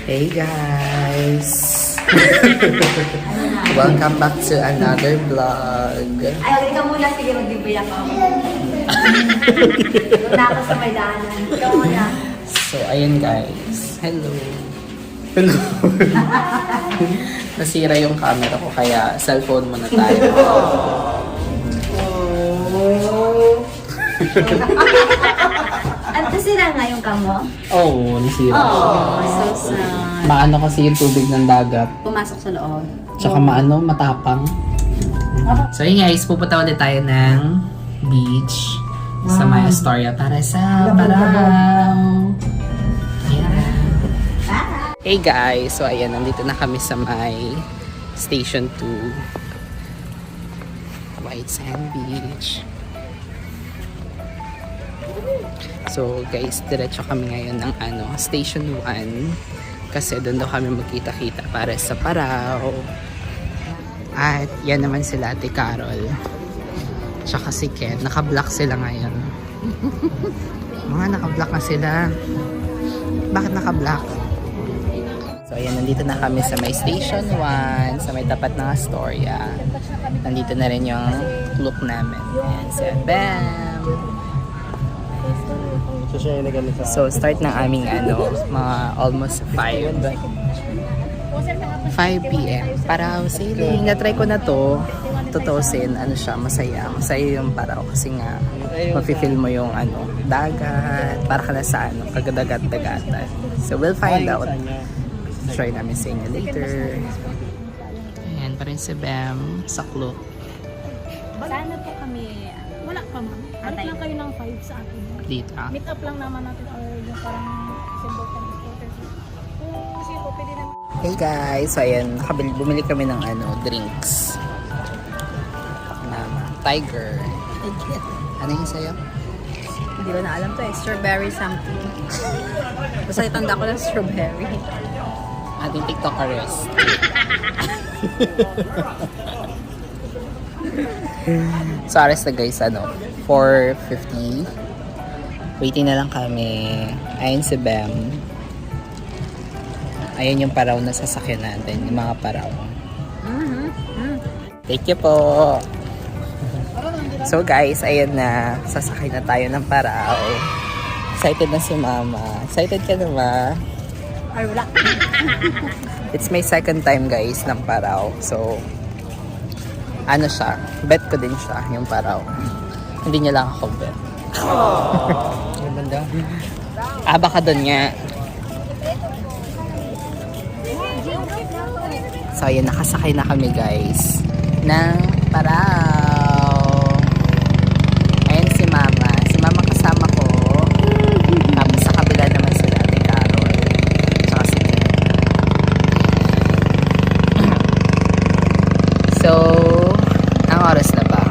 Hey guys! Welcome back to another vlog. Ay, ikaw muna. Sige, magbibiyak ako. Doon ako sa may daanan. Ikaw muna. So, ayun guys. Hello. Hello. Nasira yung camera ko kaya cellphone muna tayo. At nasira nga yung kamo? Oo, nasira. Oh, so sad. Maano kasi yung tubig ng dagat. Pumasok sa loob. Tsaka maano, matapang. So yun guys, pupunta ulit tayo ng beach sa May Astoria para sa Parao. Ayan. Hey guys, so ayan, nandito na kami sa May Station 2 White Sand Beach. So guys, diretso kami ngayon ng Station 1 kasi doon daw kami magkita-kita para sa Parao. At yan naman sila Ate Carol tsaka si Ken, naka-block sila ngayon. Mga naka-block na sila. Bakit naka-block? So ayan, nandito na kami sa may Station 1 sa may tapat ng Astoria. Nandito na rin yung look namin. Ayan, si Bam. So start ng aming mga almost 5 p.m. Parao sailing. Na-try ko na to. Tutusin, siya, masaya. Masaya yung Parao kasi nga mafe-feel mo yung dagat. Para ka na sa kagadagat-dagatan. So we'll find out. Try namin sa inyo later. Ayan pa rin si Bam sa club. Sana po kami, wala pa ma'am. Balik lang kayo ng 5 sa akin. Dito. Meet up lang naman natin or yung parang symbol ng supporters. Kung sige po, pwede naman. Hey guys, so ayan, bumili kami ng drinks. Tiger. Ano yung sa'yo? Hindi ko na alam to eh. Strawberry something. Basta itanda ko lang strawberry. Ating TikTokeres. So aras na guys, 4:50. Waiting na lang kami. Ayun si Bam. Ayun yung Parao na sasakyan natin. Yung mga Parao. Thank you po. So guys, ayun na. Sasakay na tayo ng Parao. Excited na si Mama. Excited ka na ba? Ay, wala. It's my second time guys ng Parao. So, siya. Bet ko din siya, yung Parao. Hindi niya lang ako bet. Ay, banda. Baka doon nga. So, ayun, nakasakay na kami guys ng Parao. Ayun si Mama. Si Mama kasama ko. Tapos sa kabila naman sila Ate Carol. Tsaka si Ken. So, ang oras na ba?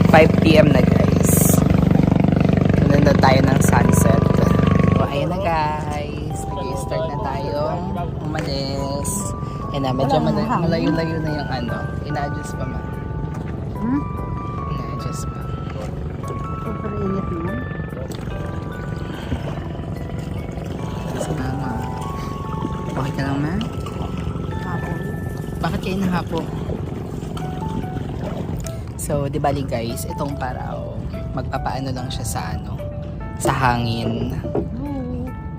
5 p.m. na guys. Nanonood tayo ng sunset. So, ayun na guys. Nag-start na tayo. Umalis. Ayun na, medyo malayo-layo na yung ina-adjust pa man. Ina-adjust pa. Super init mo. Si Mama. Bakit ka lang, ma? Bakit kayo nahapo? So, di bali guys, itong Parao, magpapaano lang siya sa sa hangin.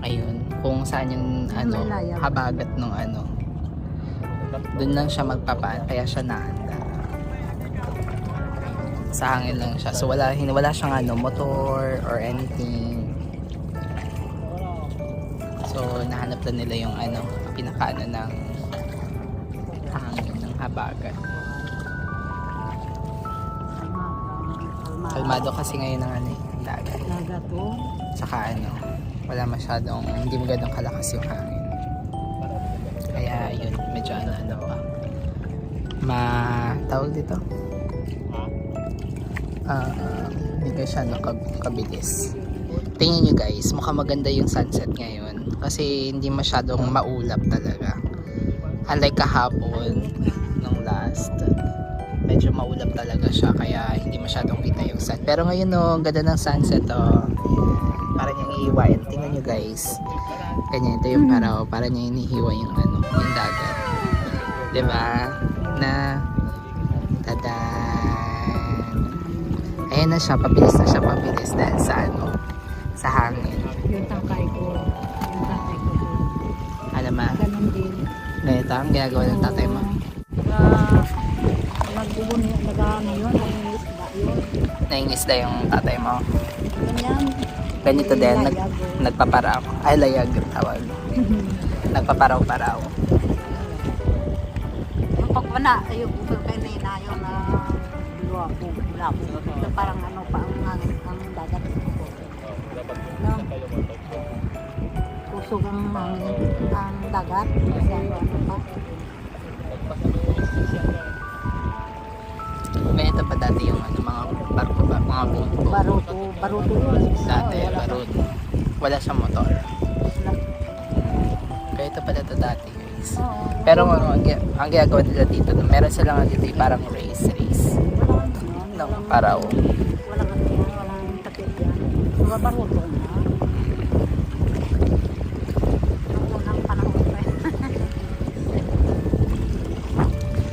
Ayun, kung saan yung habagat nung doon lang siya magpapaan, kaya siya nahanda. Sa hangin lang siya. So, wala siyang motor or anything. So, nahanap lang nila yung pinakaano ng hangin ng habagat. Kalmado kasi ngayon ng dagat. Nagato. Tsaka wala masyadong, hindi masyadong kalakas yung hangin. Kaya yun, medyo tawag dito? Hindi ka siya kabilis. Tingnan nyo guys, mukhang maganda yung sunset ngayon. Kasi hindi masyadong maulap talaga. Unlike kahapon, nung last. medyo maulap talaga siya kaya hindi masyadong kita yung sun. Pero ngayon no, ang ganda ng sunset oh. Para niyang ihiwain. Tingnan nyo guys. Ganyan, ito yung paraw. Para niya inihiwa yung ano, yung dagat. Diba? Na tadan. Ayan na siya, pabilis na siya, pabilis dahil sa ano, sa hangin. Yung tatay ko. Alam mo, Ganun din. ganito ang ginagawa ng tatay mo. Nag-ubon yun, nag-ano yun, nangingisda yun. Naingisda yung tatay mo. Ganyan. Ganito din, Layag, oh. nagpaparaw. Ay, layag ang tawag. Nagpaparaw-paraw. Yung pagwana, yung kay Nena, yun na labo. So, parang ano pa ang dagat. No? Kusog ang dagat. Kasi ano pa. Ganito pa dati yung ano, mga barko ba, mga boat. Baruto yun. Dati, Wala pa. barut. Wala siyang motor. Wala. Ganito pala ito dati guys. Oo. Pero ang ginagawa nila dito, meron silang dito yung parang race. Wala kang yun. Ng paraw. Walang ano yan, walang takip yan. Diba baruto na? Ang unang panahon pa yan.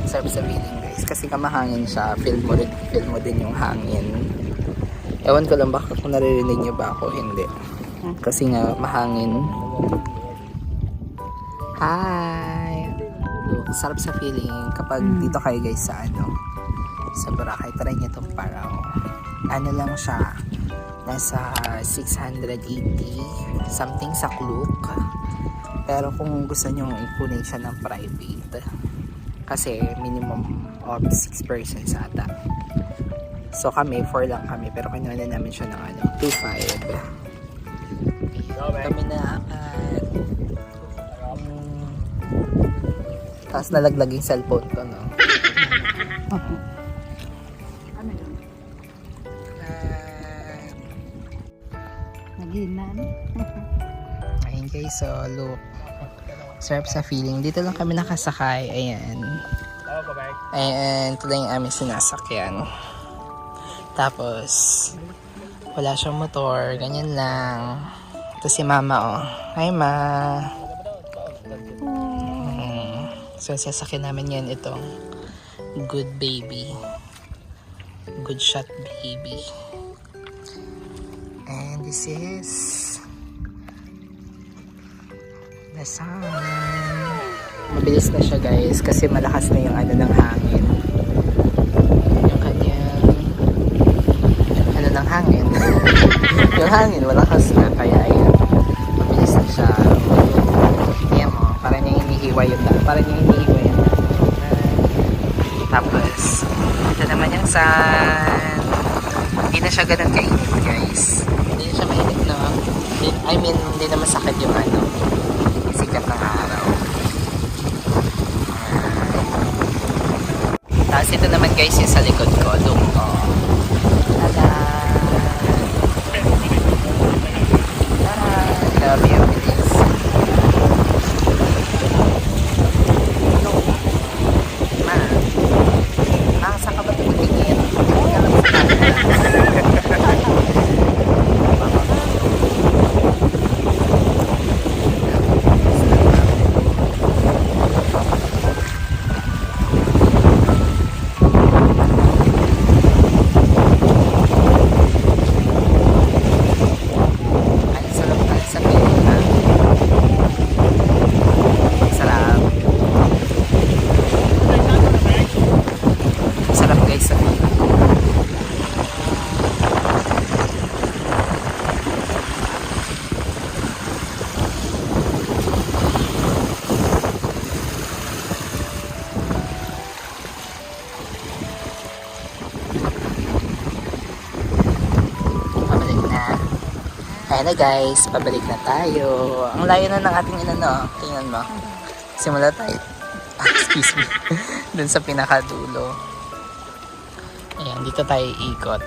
Sarap sa feeling guys. Kasi kamahangin siya. Feel mo din yung hangin. Ewan ko lang baka kung naririnig niyo ba ako. Hindi. Kasi nga mahangin. Hi! Look, sarap sa feeling kapag dito kayo guys sa ano, sa Boracay. Try niyo itong paraw. Ano lang siya, nasa 680 something sa Klook. Pero kung gusto nyo ikunin siya ng private, kasi minimum of 6 persons ata. So kami, 4 lang kami, pero kinuha na namin siya ng ano, 2.5. Kami na tapos nalaglag yung cellphone ko, no? Ano yun? Naginan. Ayun guys, so look. Sarap sa feeling. Dito lang kami nakasakay. Ayan. Ayan, ito lang yung aming sinasakyan. Tapos, wala siyang motor. Ganyan lang. Ito si mama, oh. Hi, ma. So, sasakyan namin yan itong Good Baby. Good Shot Baby. And this is the sun. Mabilis na siya guys kasi malakas na yung ano ng hangin. Yung kanyang ano ng hangin. Yung hangin malakas na kaya ayan. Mabilis na siya. Ayan mo, parang niya hinihiwa yung tapos ito naman yung sun. Hindi na siya ganun kainit guys. Hindi na siya mainit na. I mean, hindi na masakit yung ano, sikat ng araw. Tapos ito naman guys yung sa likod ko. Look, oh. Tada! Grabe yung bilis. Saan ka ba tumingin? Ayan na guys, pabalik na tayo. Ang layo na ng ating inano. Tingnan mo. Simula tayo. Excuse me. Dun sa pinakadulo. Ayan, dito tayo ikot.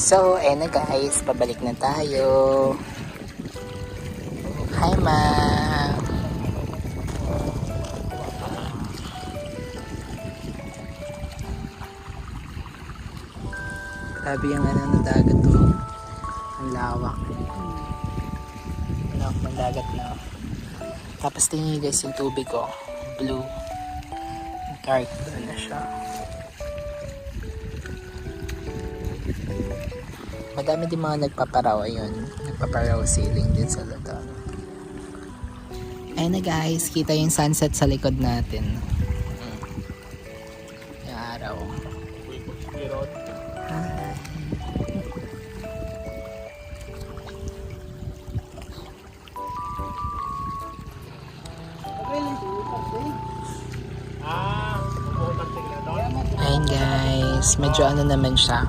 So, ayun na guys, pabalik na tayo. Hi, ma. Grabe yung ng dagat to. Ang lawak. Ang lawak ng dagat na. Tapos tingnan nyo guys yung tubig ko. Blue. Dark blue na siya. Madami din mga nagpaparaw. Ayun. Nagpaparaw sailing din sa Latan. Ayun na guys. Kita yung sunset sa likod natin. Yung araw. Ayun guys, medyo ano naman siya.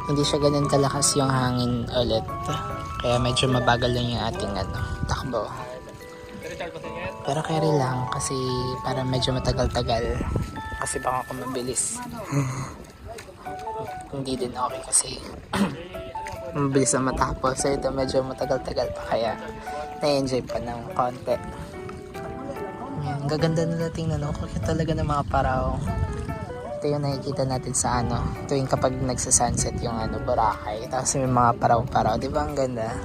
Hindi siya ganun kalakas yung hangin ulit. Kaya medyo mabagal lang yung ating takbo. Pero carry lang kasi para medyo matagal-tagal. Kasi baka kung mabilis. Hindi din okay kasi mabilis na matapos. So ito medyo matagal-tagal pa kaya na-enjoy pa ng konti. Yan, gaganda na natin Kaya talaga ng mga paraw. Ito yung nakikita natin sa tuwing kapag nagsasunset yung Boracay. Tapos may mga paraw-paraw. Di ba ang ganda?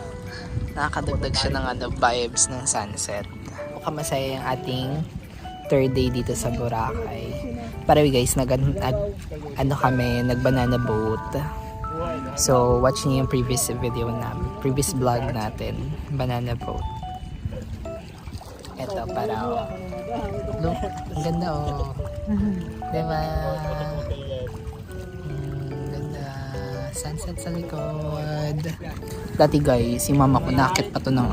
Nakakadagdag siya ng vibes ng sunset. Mukhang masaya yung ating third day dito sa Boracay. Para guys, nag-banana boat. So, watch niyo yung previous video namin. Previous vlog natin. Banana boat. Ito, paraw. Look, ang ganda diba? Ganda. Sunset sa likod. Dati guys, yung mama ko nakit pa to ng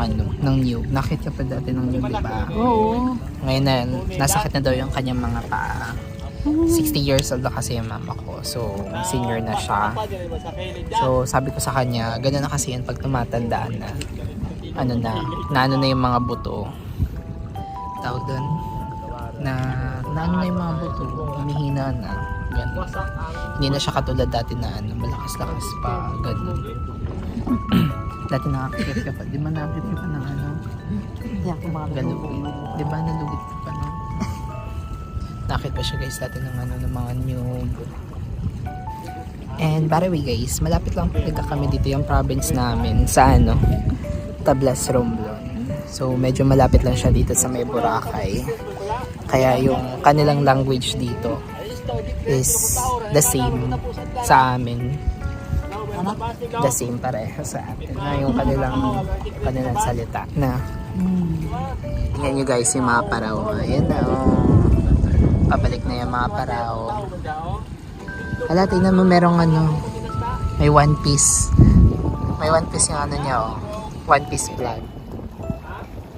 new. Nakit ka pa dati ng new, diba? Oo. Ngayon na, nasakit na daw yung kanyang mga paa. 60 years old na kasi yung mama ko. So, senior na siya. So, sabi ko sa kanya, gano'n na kasi yan pag tumatandaan na. Na yung mga buto. Tawag doon na yung mga buto, humihina na, gano'n. Hindi na siya katulad dati na malakas-lakas pa, gano'n. Dati nakakikit ka pa, di ba nakakikit ka pa ng Hindi ako galugi, di ba nalugit ka pa nakakit pa siya guys dati ng ng mga nyug. And by the way guys, malapit lang talaga kami dito yung province namin sa Tablas, Romblon. So medyo malapit lang siya dito sa may Boracay. Kaya yung kanilang language dito is the same sa amin. The same pareho sa atin. Na yung kanilang salita na. Tingnan nyo guys yung mga paraw. Ayan na pabalik na yung mga paraw. Hala, tingnan mo merong may one piece. May one piece yung niya one piece flag.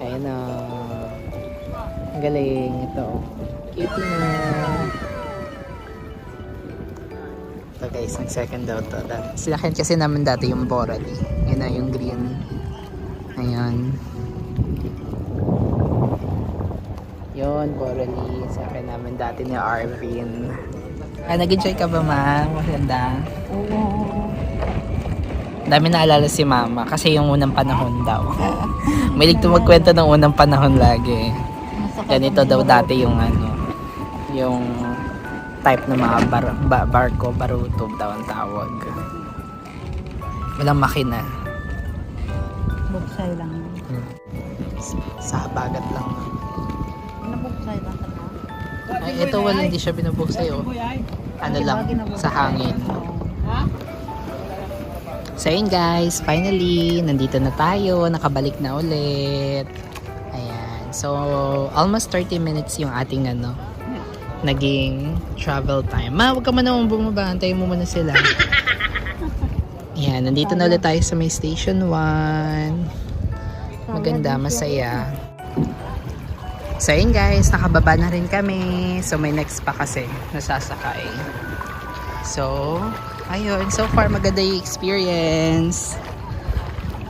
Ayan ang galing ito. Cute na. Ito guys, ang second daw to. Silakin kasi naman dati yung Boracay. Yun na yung green. Ayan. Yun, Boracay. Sa akin namin dati ni Arvin. Nag-enjoy ka ba, ma? Maganda. Oo. Dami naalala si mama kasi yung unang panahon daw. Mahilig to magkwento ng unang panahon lagi. Ganito daw dati yung yung type ng mga barko, baruto daw ang tawag. Walang makina. Buksay lang. Sa bagat lang. Nabuksay lang ka na. Ay, ito wala, hindi siya binubuksay lang, sa hangin. So yun guys, finally, nandito na tayo, nakabalik na ulit. Ayan, so almost 30 minutes yung ating naging travel time. Ma, huwag ka man naman bumaba, antayin mo muna sila. Ayan, nandito na ulit tayo sa may station 1. Maganda, masaya. So yun guys, nakababa na rin kami. So may next pa kasi nasasakay. So, ayun, so far maganda yung experience.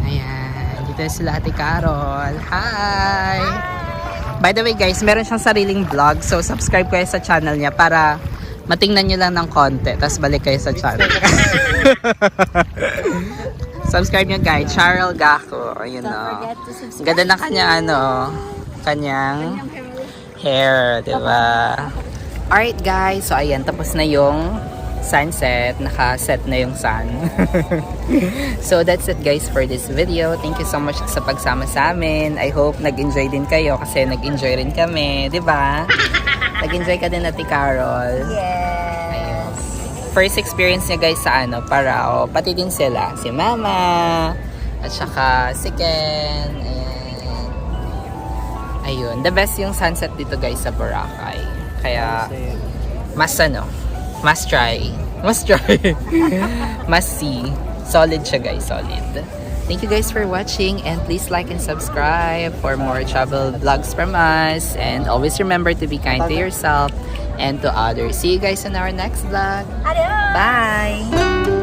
Ayan, dito sila Ate Carol. Hi! By the way guys, meron siyang sariling vlog. So subscribe kayo sa channel niya para Matingnan nyo lang ng konti, tapos balik kayo sa channel. Subscribe nyo guys, Charles Gaco. Ayun Don't o. forget to subscribe. Ganda ng kanya kanyang hair, di ba? Alright guys, so ayan, tapos na yung sunset. Naka-set na yung sun. So that's it guys for this video. Thank you so much sa pagsama sa amin. I hope nag-enjoy din kayo kasi nag-enjoy rin kami, di ba? Nag-enjoy ka din, Ate Carol. Yes. First experience niya guys sa Parao. Pati din sila. Si Mama. At saka si Ken. Ayan. Ayun. The best yung sunset dito guys sa Boracay. Kaya, must try. Must see. Solid siya guys. Solid. Thank you guys for watching and please like and subscribe for more travel vlogs from us. And always remember to be kind to yourself and to others. See you guys in our next vlog. Adios! Bye!